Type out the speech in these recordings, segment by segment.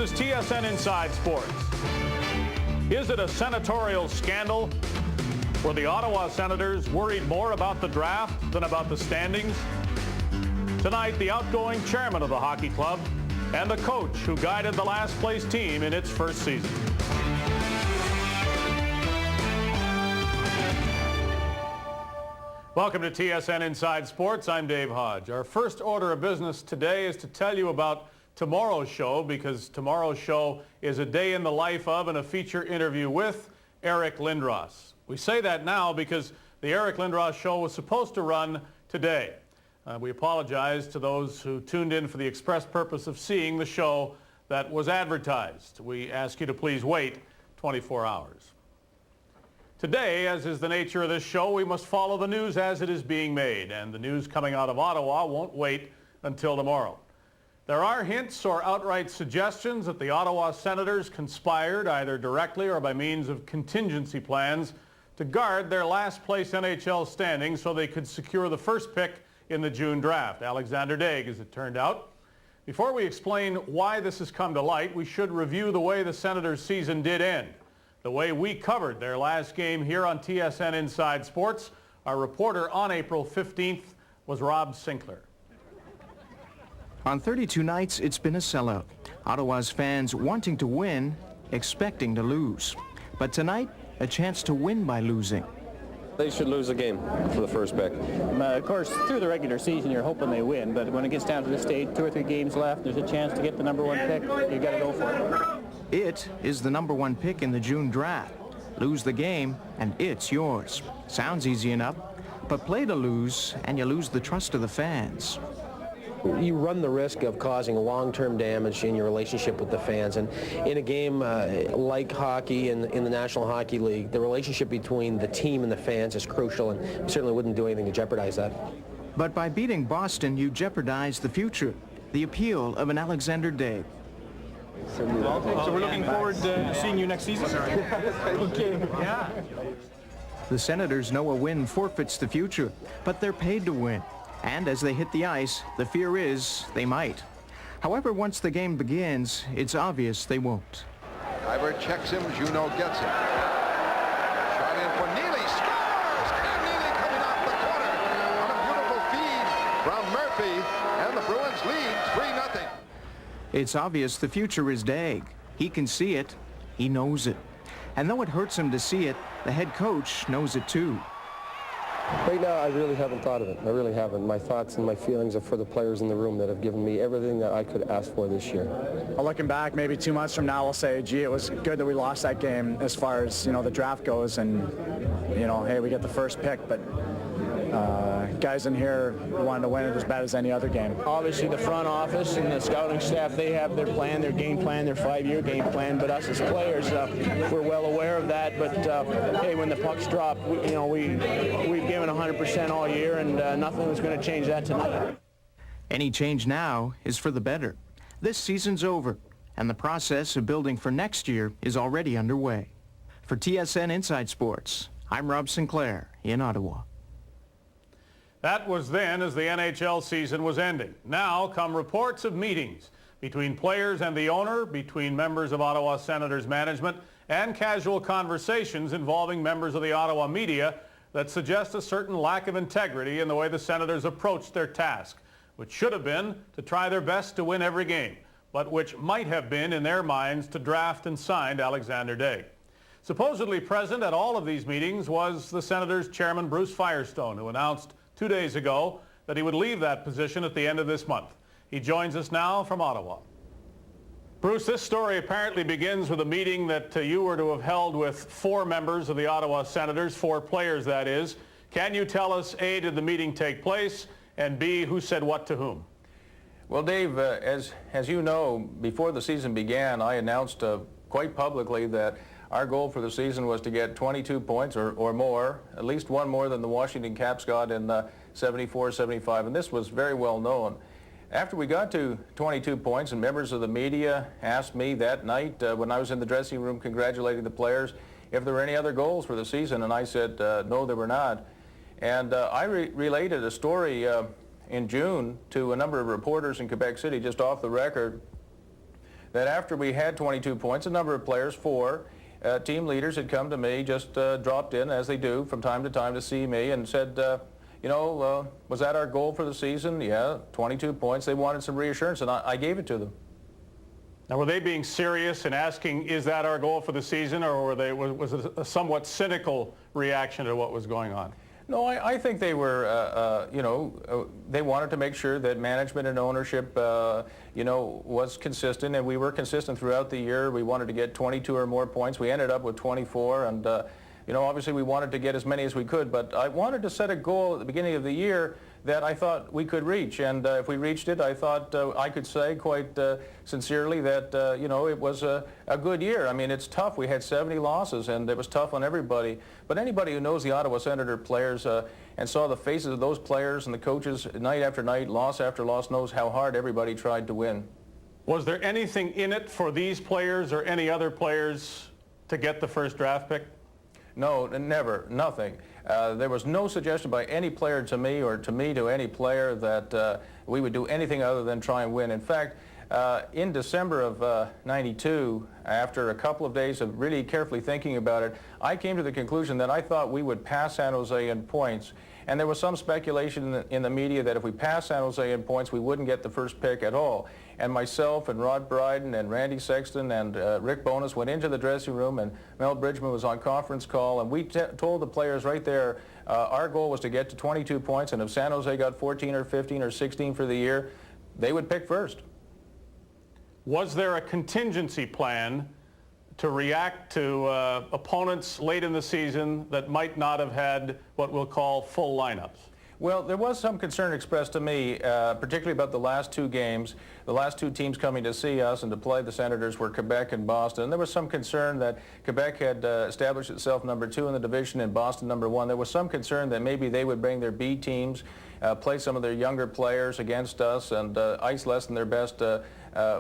is TSN Inside Sports. Is it a senatorial scandal? Were the Ottawa Senators worried more about the draft than about the standings? Tonight, the outgoing chairman of the hockey club and the coach who guided the last place team in its first season. Welcome to TSN Inside Sports. I'm Dave Hodge. Our first order of business today is to tell you about tomorrow's show, because tomorrow's show is a day in the life of and a feature interview with Eric Lindros. We say that now because the Eric Lindros show was supposed to run today. We apologize to those who tuned in for the express purpose of seeing the show that was advertised. We ask you to please wait 24 hours. Today, as is the nature of this show, we must follow the news as it is being made, and the news coming out of Ottawa won't wait until tomorrow. There are hints or outright suggestions that the Ottawa Senators conspired, either directly or by means of contingency plans, to guard their last place NHL standing so they could secure the first pick in the June draft, Alexander Daig, as it turned out. Before we explain why this has come to light, we should review the way the Senators' season did end. The way we covered their last game here on TSN Inside Sports. Our reporter on April 15th was Rob Sinclair. On 32 nights, it's been a sellout. Ottawa's fans wanting to win, expecting to lose. But tonight, a chance to win by losing. They should lose a game for the first pick. Of course, through the regular season, you're hoping they win, but when it gets down to this stage, 2 or 3 games left, there's a chance to get the number 1 pick, you got to go for it. It is the number 1 pick in the June draft. Lose the game, and it's yours. Sounds easy enough, but play to lose, and you lose the trust of the fans. You run the risk of causing long-term damage in your relationship with the fans. And in a game like hockey in the National Hockey League, the relationship between the team and the fans is crucial, and we certainly wouldn't do anything to jeopardize that. But by beating Boston, you jeopardize the future, the appeal of an Alexander Daig. So we're looking forward to seeing you next season. Okay. Yeah. The Senators know a win forfeits the future, but they're paid to win. And as they hit the ice, the fear is they might. However, once the game begins, it's obvious they won't. Ivor checks him, Juneau gets him. Shot in for Neely, scores! Cam Neely coming off the corner on a beautiful feed from Murphy, and the Bruins lead 3-0. It's obvious the future is Daig. He can see it. He knows it. And though it hurts him to see it, the head coach knows it too. Right now, I really haven't thought of it. I really haven't. My thoughts and my feelings are for the players in the room that have given me everything that I could ask for this year. Looking back, maybe 2 months from now, we'll say, gee, it was good that we lost that game as far as, the draft goes, and, hey, we get the first pick, but guys in here wanted to win it as bad as any other game. Obviously, the front office and the scouting staff, they have their plan, their game plan, their 5-year game plan, but us as players, we're well aware of that, but hey, when the pucks drop, we've given 100% all year, and nothing was going to change that tonight. Any change now is for the better. This season's over, and the process of building for next year is already underway. For TSN Inside Sports, I'm Rob Sinclair in Ottawa. That was then as the NHL season was ending. Now come reports of meetings between players and the owner, between members of Ottawa Senators management, and casual conversations involving members of the Ottawa media that suggest a certain lack of integrity in the way the Senators approached their task, which should have been to try their best to win every game, but which might have been, in their minds, to draft and sign Alexander Daig. Supposedly present at all of these meetings was the Senators' chairman, Bruce Firestone, who announced 2 days ago that he would leave that position at the end of this month. He joins us now from Ottawa. Bruce, this story apparently begins with a meeting that you were to have held with 4 members of the Ottawa Senators, 4 players that is. Can you tell us, A, did the meeting take place, and B, who said what to whom? Well, Dave, as you know, before the season began, I announced quite publicly that our goal for the season was to get 22 points or more, at least one more than the Washington Caps got in 74-75, and this was very well known. After we got to 22 points, and members of the media asked me that night when I was in the dressing room congratulating the players if there were any other goals for the season, and I said no, there were not. And I related a story in June to a number of reporters in Quebec City, just off the record, that after we had 22 points, a number of players, 4 team leaders had come to me, just dropped in, as they do from time to see me, and said, you know, was that our goal for the season? Yeah, 22 points. They wanted some reassurance, and I gave it to them. Now, were they being serious and asking, is that our goal for the season, or was it a somewhat cynical reaction to what was going on? No, I think they were, you know, they wanted to make sure that management and ownership, you know, was consistent, and we were consistent throughout the year. We wanted to get 22 or more points. We ended up with 24, and, you know, obviously we wanted to get as many as we could, but I wanted to set a goal at the beginning of the year that I thought we could reach, and if we reached it, I thought I could say quite sincerely that, you know, it was a good year. I mean, it's tough. We had 70 losses, and it was tough on everybody, but anybody who knows the Ottawa Senator players and saw the faces of those players and the coaches night after night, loss after loss, knows how hard everybody tried to win. Was there anything in it for these players or any other players to get the first draft pick? No, never, nothing. There was no suggestion by any player to me or to me to any player that we would do anything other than try and win. In fact, in December of '92, after a couple of days of really carefully thinking about it, I came to the conclusion that I thought we would pass San Jose in points. And there was some speculation in the media that if we passed San Jose in points, we wouldn't get the first pick at all. And myself and Rod Bryden and Randy Sexton and Rick Bowness went into the dressing room, and Mel Bridgman was on conference call, and we told the players right there our goal was to get to 22 points, and if San Jose got 14 or 15 or 16 for the year, they would pick first. Was there a contingency plan to react to opponents late in the season that might not have had what we'll call full lineups? Well, there was some concern expressed to me, particularly about the last 2 games. The last 2 teams coming to see us and to play the Senators were Quebec and Boston. There was some concern that Quebec had established itself number 2 in the division and Boston number 1. There was some concern that maybe they would bring their B teams, play some of their younger players against us, and ice less than their best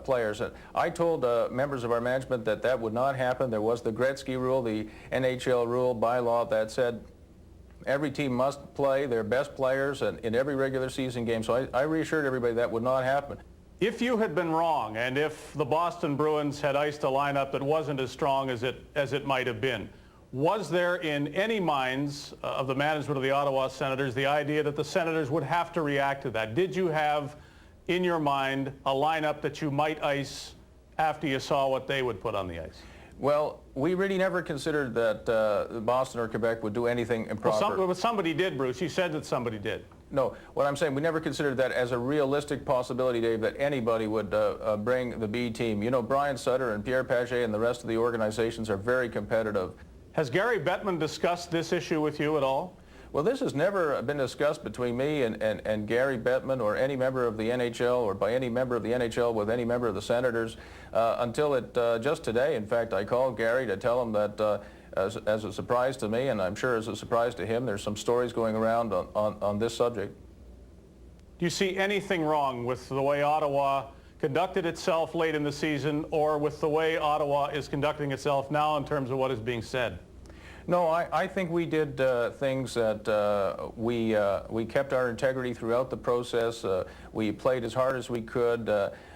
players. I told members of our management that that would not happen. There was the Gretzky rule, the NHL rule bylaw that said every team must play their best players in every regular season game. So I reassured everybody that would not happen. If you had been wrong, and if the Boston Bruins had iced a lineup that wasn't as strong as it might have been, was there in any minds of the management of the Ottawa Senators the idea that the Senators would have to react to that? Did you have in your mind a lineup that you might ice after you saw what they would put on the ice? Well, we really never considered that Boston or Quebec would do anything improper. Well, somebody did, Bruce. You said that somebody did. No, what I'm saying, we never considered that as a realistic possibility, Dave, that anybody would bring the B team. You know, Brian Sutter and Pierre Paget and the rest of the organizations are very competitive. Has Gary Bettman discussed this issue with you at all? Well, this has never been discussed between me and Gary Bettman or any member of the NHL or by any member of the NHL with any member of the Senators until just today. In fact, I called Gary to tell him that as a surprise to me, and I'm sure as a surprise to him, there's some stories going around on this subject. Do you see anything wrong with the way Ottawa conducted itself late in the season or with the way Ottawa is conducting itself now in terms of what is being said? No, I think we did things that we kept our integrity throughout the process. We played as hard as we could.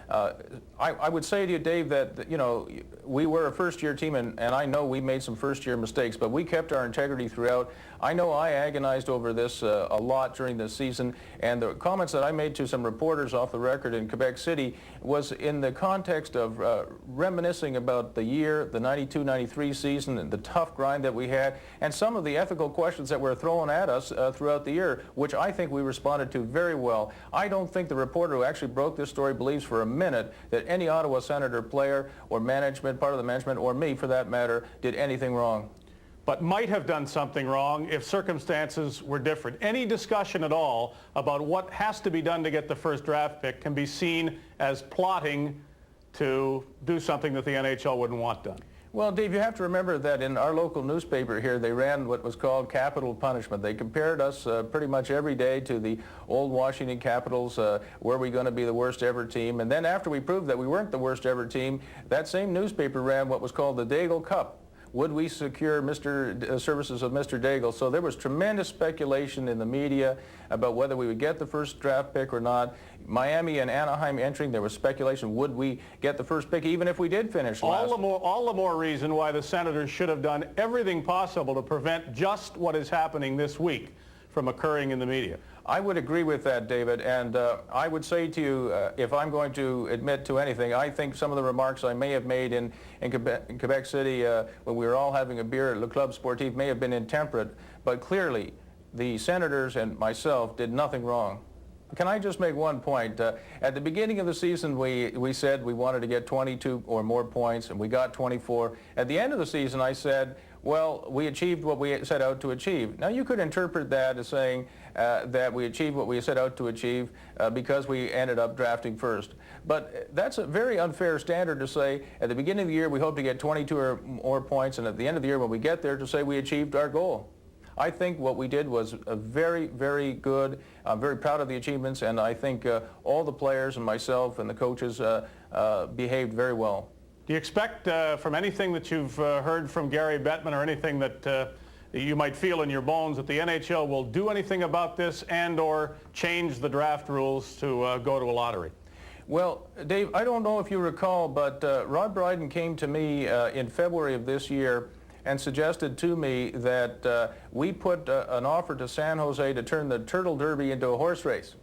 I would say to you, Dave, that, you know, we were a first-year team, and I know we made some first-year mistakes, but we kept our integrity throughout. I know I agonized over this a lot during the season, and the comments that I made to some reporters off the record in Quebec City was in the context of reminiscing about the year, the 92-93 season, and the tough grind that we had, and some of the ethical questions that were thrown at us throughout the year, which I think we responded to very well. I don't think the reporter who actually broke this story believes for a minute that any Ottawa Senator player or management, part of the management, or me for that matter, did anything wrong. But might have done something wrong if circumstances were different. Any discussion at all about what has to be done to get the first draft pick can be seen as plotting to do something that the NHL wouldn't want done. Well, Dave, you have to remember that in our local newspaper here, they ran what was called capital punishment. They compared us pretty much every day to the old Washington Capitals. Were we going to be the worst ever team? And then after we proved that we weren't the worst ever team, that same newspaper ran what was called the Daigle Cup, would we secure services of Mr. Daigle? So there was tremendous speculation in the media about whether we would get the first draft pick or not. Miami and Anaheim entering, there was speculation, would we get the first pick even if we did finish last? All the more reason why the Senators should have done everything possible to prevent just what is happening this week from occurring in the media. I would agree with that, David, and I would say to you, if I'm going to admit to anything, I think some of the remarks I may have made in Quebec City when we were all having a beer at Le Club Sportif may have been intemperate, but clearly the Senators and myself did nothing wrong. Can I just make one point? At the beginning of the season, we said we wanted to get 22 or more points, and we got 24. At the end of the season, I said, well, we achieved what we set out to achieve. Now, you could interpret that as saying that we achieved what we set out to achieve because we ended up drafting first. But that's a very unfair standard to say at the beginning of the year we hope to get 22 or more points, and at the end of the year when we get there to say we achieved our goal. I think what we did was very, very good. I'm very proud of the achievements, and I think all the players and myself and the coaches behaved very well. Do you expect from anything that you've heard from Gary Bettman or anything that you might feel in your bones that the NHL will do anything about this and or change the draft rules to go to a lottery? Well, Dave, I don't know if you recall, but Rod Brydon came to me in February of this year and suggested to me that we put an offer to San Jose to turn the Turtle Derby into a horse race.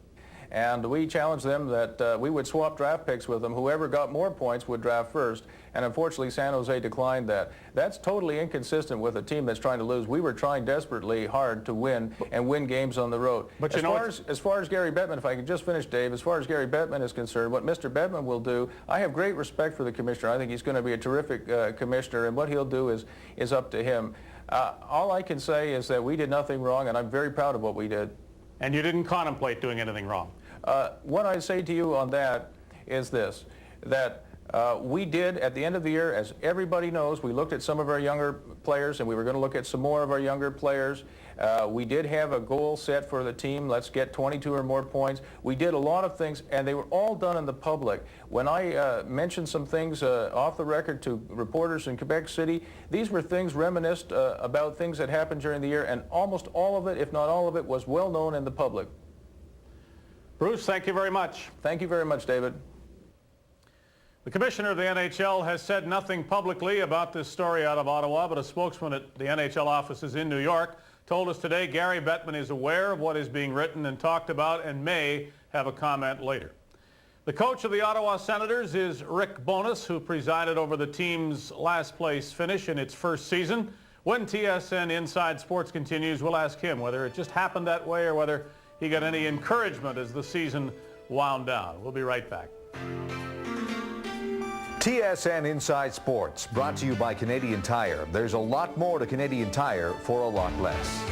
And we challenged them that we would swap draft picks with them. Whoever got more points would draft first. And unfortunately, San Jose declined that. That's totally inconsistent with a team that's trying to lose. We were trying desperately hard to win and win games on the road. But as far as Gary Bettman, if I could just finish, Dave, as far as Gary Bettman is concerned, what Mr. Bettman will do, I have great respect for the commissioner. I think he's going to be a terrific commissioner, and what he'll do is up to him. All I can say is that we did nothing wrong, and I'm very proud of what we did. And you didn't contemplate doing anything wrong? What I say to you on that is this, that we did, at the end of the year, as everybody knows, we looked at some of our younger players, and we were going to look at some more of our younger players. We did have a goal set for the team. Let's get 22 or more points. We did a lot of things, and they were all done in the public. When I mentioned some things off the record to reporters in Quebec City, these were things reminisced about things that happened during the year, and almost all of it, if not all of it, was well known in the public. Bruce, thank you very much. Thank you very much, David. The commissioner of the NHL has said nothing publicly about this story out of Ottawa, but a spokesman at the NHL offices in New York told us today Gary Bettman is aware of what is being written and talked about and may have a comment later. The coach of the Ottawa Senators is Rick Bowness, who presided over the team's last place finish in its first season. When TSN Inside Sports continues, we'll ask him whether it just happened that way or whether he got any encouragement as the season wound down. We'll be right back. TSN Inside Sports, brought to you by Canadian Tire. There's a lot more to Canadian Tire for a lot less.